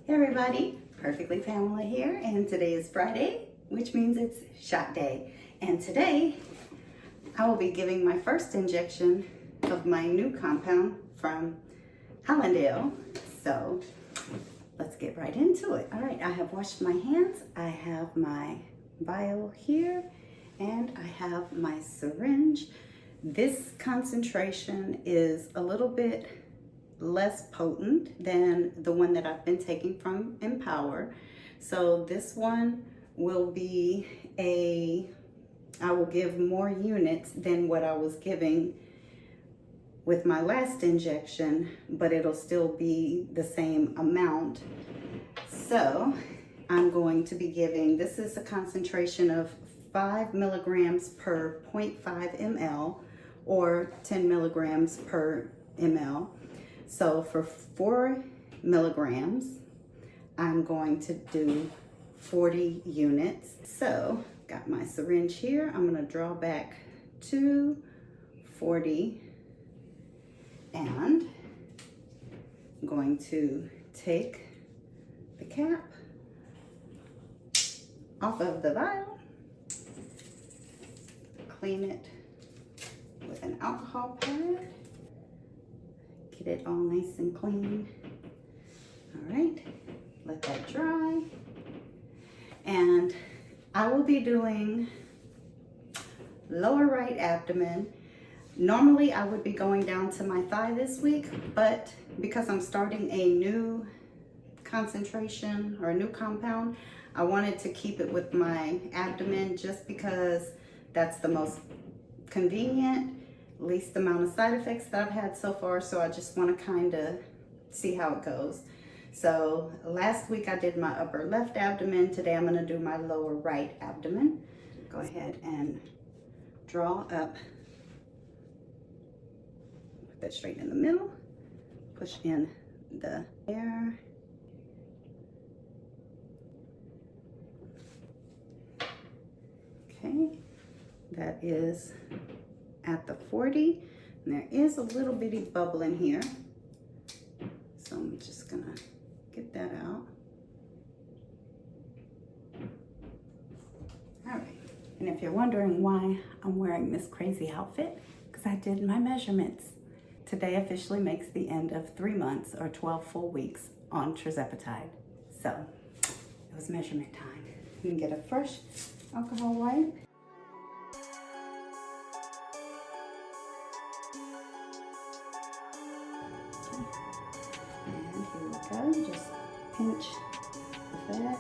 Hey everybody, Perfectly Pamela here, and today is Friday, which means it's shot day. And today, I will be giving my first injection of my new compound from Hallandale. So, let's get right into it. All right, I have washed my hands, I have my vial here, and I have my syringe. This concentration is a little bit less potent than the one that I've been taking from Empower. So this one will be I will give more units than what I was giving with my last injection, but it'll still be the same amount. So I'm going to be giving, this is a concentration of 5 milligrams per 0.5 ml or 10 milligrams per ml. So for 4 milligrams, I'm going to do 40 units. So got my syringe here. I'm going to draw back to 40 and I'm going to take the cap off of the vial, clean it with an alcohol pad. Get it all nice and clean. All right, let that dry. And I will be doing lower right abdomen. Normally I would be going down to my thigh this week, but because I'm starting a new concentration or a new compound, I wanted to keep it with my abdomen just because that's the most convenient, least amount of side effects that I've had so far. So I just want to kind of see how it goes. So last week I did my upper left abdomen. Today I'm going to do my lower right abdomen. Go ahead and draw up. Put that straight in the middle. Push in the air. Okay, that is at the 40, and there is a little bitty bubble in here, so I'm just gonna get that out. All right, and if you're wondering why I'm wearing this crazy outfit, because I did my measurements. Today officially makes the end of 3 months or 12 full weeks on tirzepatide, so it was measurement time. You can get a fresh alcohol wipe. And here we go, just pinch the fat.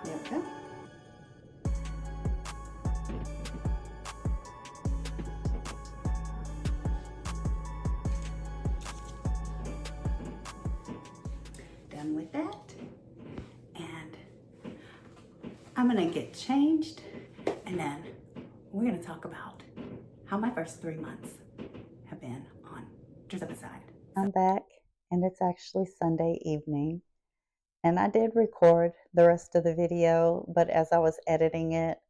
There we go. Done with that. And I'm gonna get changed, and then we're gonna talk about how my first 3 months have been on tirzepatide. I'm back, and it's actually Sunday evening, and I did record the rest of the video, but as I was editing it,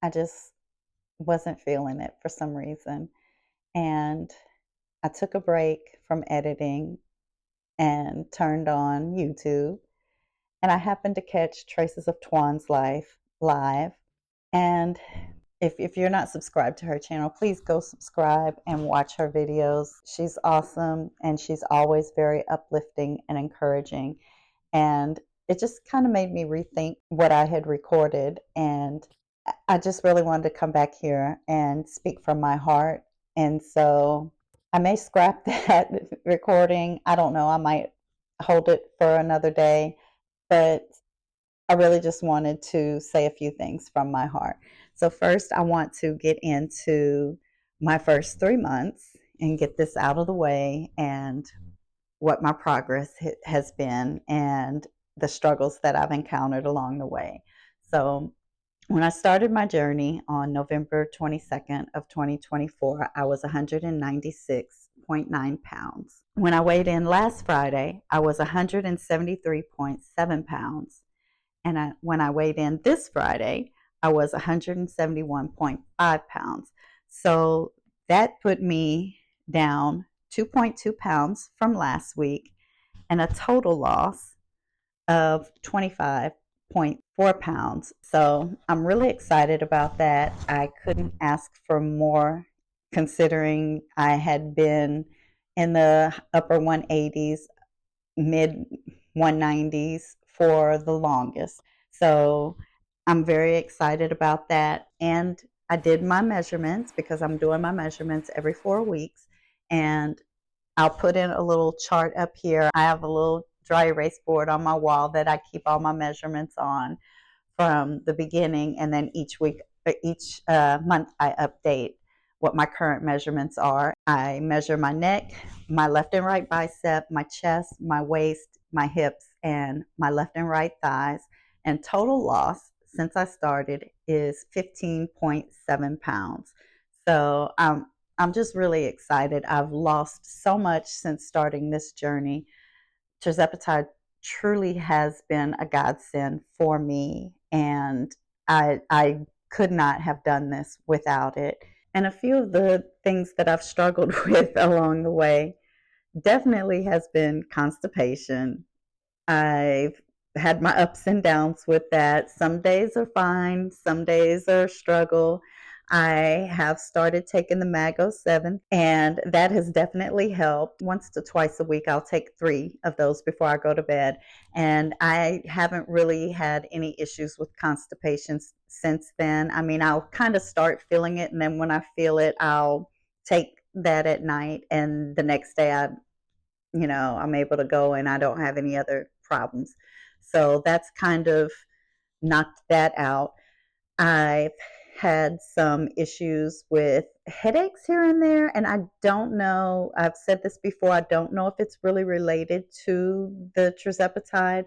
I just wasn't feeling it for some reason, and I took a break from editing and turned on YouTube, and I happened to catch Traces of Twan's Life live, and if you're not subscribed to her channel, please go subscribe and watch her videos. She's awesome, and she's always very uplifting and encouraging. And it just kind of made me rethink what I had recorded. And I just really wanted to come back here and speak from my heart. And so I may scrap that recording. I don't know. I might hold it for another day. But I really just wanted to say a few things from my heart. So first, I want to get into my first 3 months and get this out of the way and what my progress has been and the struggles that I've encountered along the way. So when I started my journey on November 22nd of 2024, I was 196.9 pounds. When I weighed in last Friday, I was 173.7 pounds. And when I weighed in this Friday, I was 171.5 pounds. So that put me down 2.2 pounds from last week and a total loss of 25.4 pounds. So I'm really excited about that. I couldn't ask for more considering I had been in the upper 180s, mid 190s for the longest. So I'm very excited about that. And I did my measurements because I'm doing my measurements every 4 weeks. And I'll put in a little chart up here. I have a little dry erase board on my wall that I keep all my measurements on from the beginning, and then each month, I update what my current measurements are. I measure my neck, my left and right bicep, my chest, my waist, my hips, and my left and right thighs. And total loss since I started is 15.7 pounds. So I'm just really excited. I've lost so much since starting this journey. Tirzepatide truly has been a godsend for me, and I could not have done this without it. And a few of the things that I've struggled with along the way definitely has been constipation. I've had my ups and downs with that. Some days are fine, some days are a struggle. I have started taking the Mago 7, and that has definitely helped. Once to twice a week, I'll take 3 of those before I go to bed. And I haven't really had any issues with constipation since then. I mean, I'll kind of start feeling it, and then when I feel it, I'll take that at night, and the next day I'm able to go and I don't have any other problems. So that's kind of knocked that out. I've had some issues with headaches here and there, and I don't know. I've said this before. I don't know if it's really related to the tirzepatide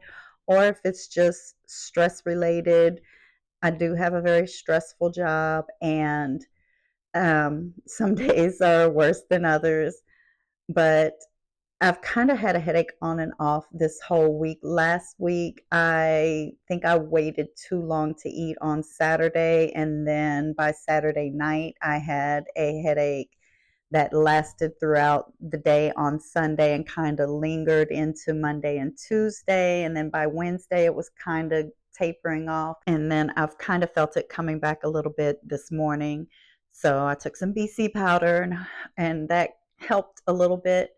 or if it's just stress related. I do have a very stressful job, and some days are worse than others. But I've kind of had a headache on and off this whole week. Last week, I think I waited too long to eat on Saturday, and then by Saturday night, I had a headache that lasted throughout the day on Sunday and kind of lingered into Monday and Tuesday. And then by Wednesday, it was kind of tapering off. And then I've kind of felt it coming back a little bit this morning. So I took some BC powder, and that helped a little bit.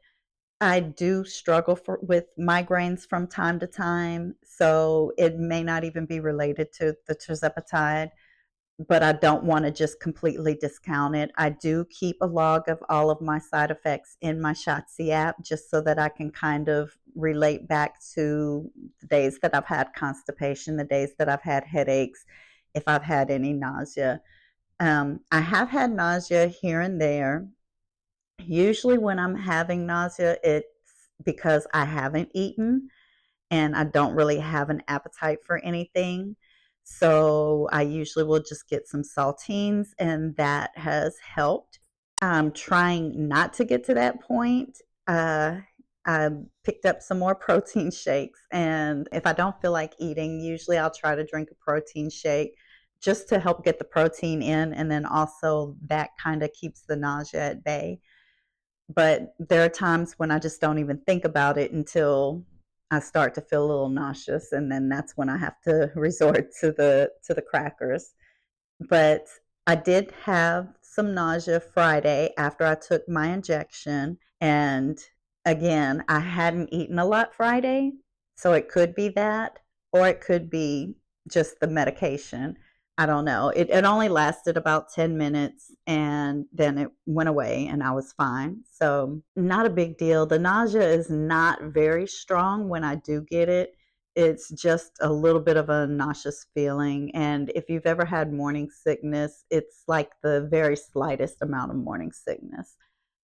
I do struggle with migraines from time to time, so it may not even be related to the tirzepatide, but I don't want to just completely discount it. I do keep a log of all of my side effects in my Shotzi app just so that I can kind of relate back to the days that I've had constipation, the days that I've had headaches, if I've had any nausea. I have had nausea here and there. Usually, when I'm having nausea, it's because I haven't eaten and I don't really have an appetite for anything. So I usually will just get some saltines, and that has helped. I'm trying not to get to that point. Uh, I picked up some more protein shakes, and if I don't feel like eating, usually I'll try to drink a protein shake just to help get the protein in, and then also that kind of keeps the nausea at bay. But there are times when I just don't even think about it until I start to feel a little nauseous, and then that's when I have to resort to the crackers. But I did have some nausea Friday after I took my injection, and again, I hadn't eaten a lot Friday, so it could be that, or it could be just the medication. I don't know. It only lasted about 10 minutes, and then it went away and I was fine. So, not a big deal. The nausea is not very strong when I do get it. It's just a little bit of a nauseous feeling. And if you've ever had morning sickness, it's like the very slightest amount of morning sickness.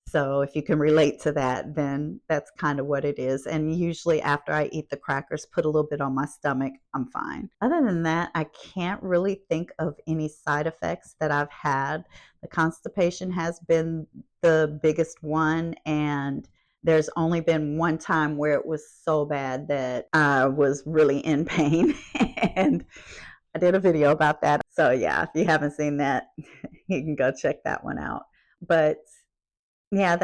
So if you can relate to that, then that's kind of what it is. And usually after I eat the crackers, put a little bit on my stomach, I'm fine. Other than that, I can't really think of any side effects that I've had. The constipation has been the biggest one, and there's only been one time where it was so bad that I was really in pain. And I did a video about that. So yeah, if you haven't seen that, you can go check that one out. But yeah,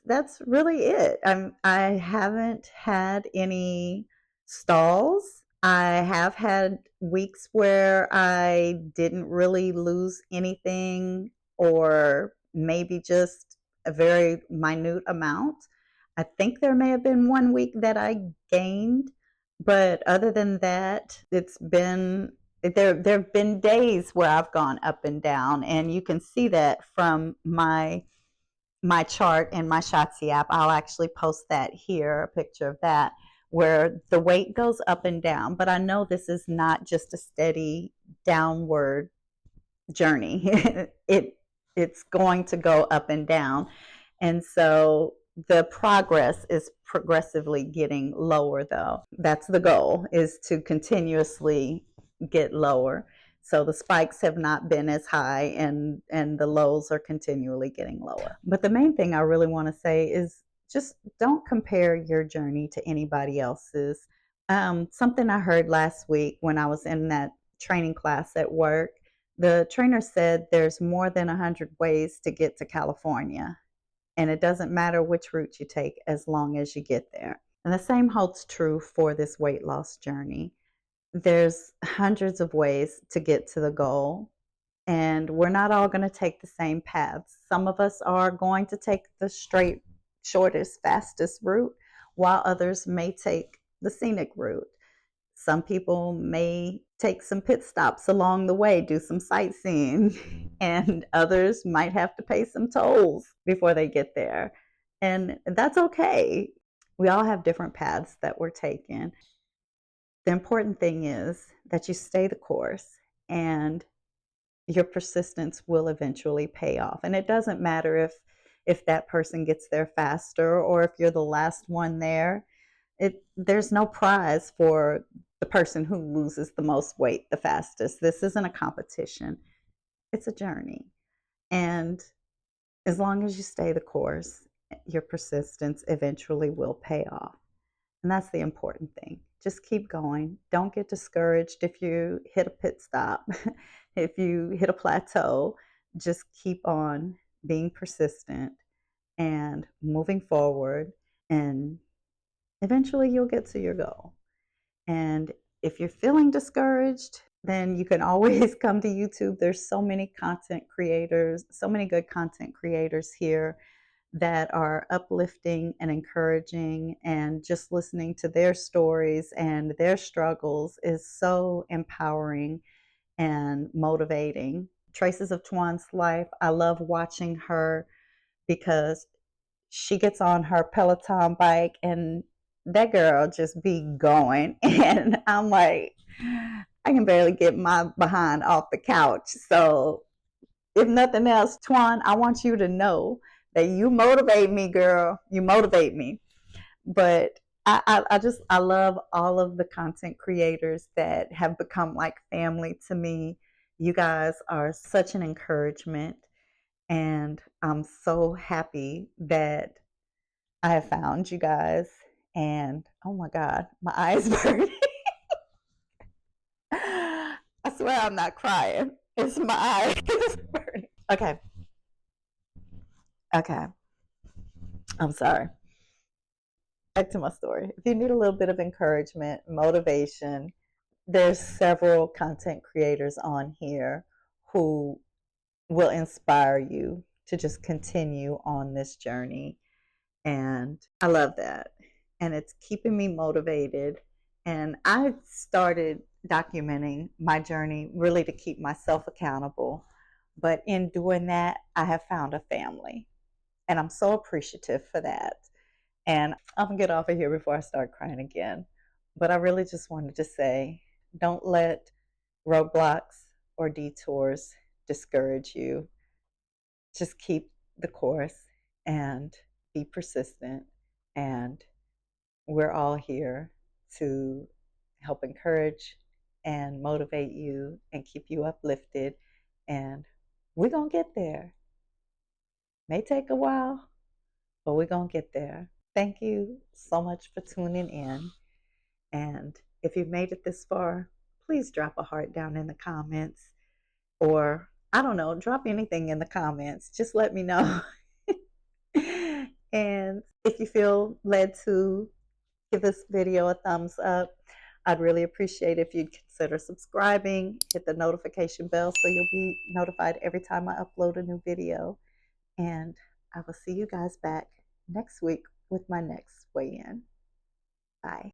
that's really it. I haven't had any stalls I have had weeks where I didn't really lose anything, or maybe just a very minute amount. I think there may have been one week that I gained, but other than that, there have been days where I've gone up and down, and you can see that from my chart in my Shotzi app. I'll actually post that here, a picture of that, where the weight goes up and down. But I know this is not just a steady downward journey. It's going to go up and down. And so the progress is progressively getting lower, though. That's the goal, is to continuously get lower. So the spikes have not been as high, and the lows are continually getting lower. But the main thing I really want to say is just don't compare your journey to anybody else's. Something I heard last week when I was in that training class at work, the trainer said there's more than 100 ways to get to California, and it doesn't matter which route you take as long as you get there. And the same holds true for this weight loss journey. There's hundreds of ways to get to the goal, and we're not all going to take the same paths. Some of us are going to take the straight, shortest, fastest route, while others may take the scenic route. Some people may take some pit stops along the way, do some sightseeing, and others might have to pay some tolls before they get there. And that's okay. We all have different paths that we're taking. The important thing is that you stay the course, and your persistence will eventually pay off. And it doesn't matter if that person gets there faster or if you're the last one there. There's no prize for the person who loses the most weight the fastest. This isn't a competition. It's a journey. And as long as you stay the course, your persistence eventually will pay off. And that's the important thing. Just keep going. Don't get discouraged if you hit a pit stop, if you hit a plateau. Just keep on being persistent and moving forward, and eventually you'll get to your goal. And if you're feeling discouraged, then you can always come to YouTube. There's so many content creators, so many good content creators here that are uplifting and encouraging, and just listening to their stories and their struggles is so empowering and motivating. Traces of Twan's life, I love watching her because she gets on her Peloton bike and that girl just be going. And I'm like, I can barely get my behind off the couch. So if nothing else, Twan, I want you to know that you motivate me, girl. You motivate me. But I love all of the content creators that have become like family to me. You guys are such an encouragement, and I'm so happy that I have found you guys. And oh my God, my eyes burning. I swear I'm not crying. It's my eyes burning. Okay. Okay. I'm sorry. Back to my story. If you need a little bit of encouragement, motivation, there's several content creators on here who will inspire you to just continue on this journey. And I love that. And it's keeping me motivated. And I started documenting my journey really to keep myself accountable. But in doing that, I have found a family. And I'm so appreciative for that. And I'm going to get off of here before I start crying again. But I really just wanted to say, don't let roadblocks or detours discourage you. Just keep the course and be persistent. And we're all here to help encourage and motivate you and keep you uplifted. And we're going to get there. May take a while, but we're going to get there. Thank you so much for tuning in. And if you've made it this far, please drop a heart down in the comments, or I don't know, drop anything in the comments. Just let me know. And if you feel led to give this video a thumbs up, I'd really appreciate if you'd consider subscribing, hit the notification bell so you'll be notified every time I upload a new video. And I will see you guys back next week with my next weigh in. Bye.